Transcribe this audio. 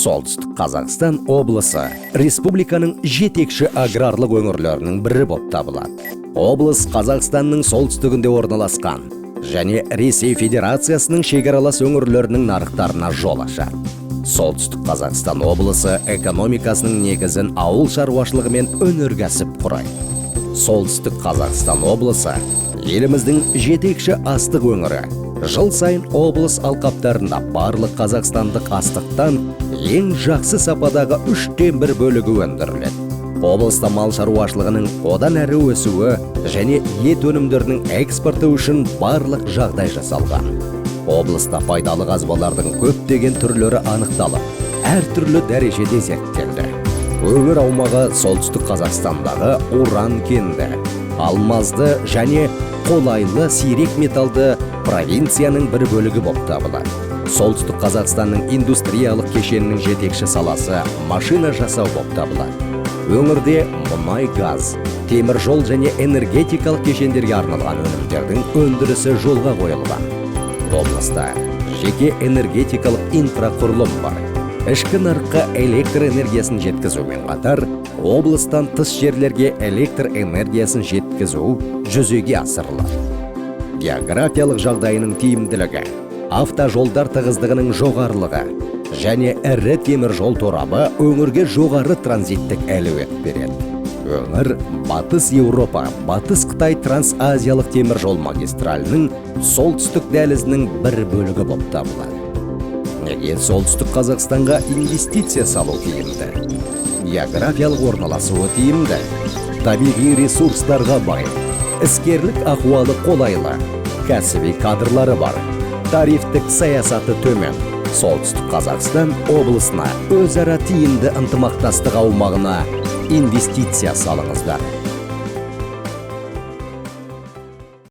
Солтүстік Қазақстан облысы республиканың жетекші аграрлық өңірлерінің бірі болып табылады. Облыс Қазақстанның солтүстігінде орналасқан және Ресей Федерациясының шекаралас өңірлерінің нарықтарына жол ашады. Солтүстік Қазақстан облысы экономикасының негізін ауыл шаруашылығы мен өнеркәсіп құрайды. Солтүстік Қазақстан облысы еліміздің жетекші астық өңірі. Жыл сайын облыс алқаптарында барлық қазақстандық астықтан ең жақсы сападағы 3/1 бөлігі өндіріледі. Облыста мал шаруашылығының одан әрі өсуі және ет өнімдерінің экспорты үшін барлық жағдай жасалған. Облыста пайдалы қазбалардың көптеген түрлері анықталып, әртүрлі дәрежеде зерттелді. Өңір аумағы солтүстік Қазақстандағы уран кенді, алмазды және қолайлы сирек металды провинцияның бір бөлігі болып табылады. Солтүстік Қазақстанның индустриялық кешенінің жетекші саласы машина жасау болып табылады. Өңірде мұнай, газ, темір жол және энергетикалық кешендерге арналған өнімдердің өндірісі жолға қойылған. Облыста жеке энергетикалық инфрақұрылым бар. Ішкі нарыққа электр энергиясын жеткізумен қатар, облыстан тыс жерлерге электр энергиясын жеткізу жүзеге асырылады. Географиялық жағдайының тиімділігі, автожолдар тығыздығының жоғарылығы және ірі темір жол торабы өңірге жоғары транзиттік әлеует береді. Өңір Батыс Еуропа, Батыс Қытай трансазиялық темір жол магистралінің солтүстік дәлізінің бір бөлігі болып табылады. Неге солтүстік Қазақстанға инвестиция салу тиімді? Географиялық орналасуы тиімді, табиғи ресурстарға бай, іскерлік ахуалы қолайлы, кәсіби кадрлары бар, тарифтік саясаты төмен. Солтүстік Қазақстан облысына өзара тиімді ынтымақтастық аумағына инвестиция салыңыздар.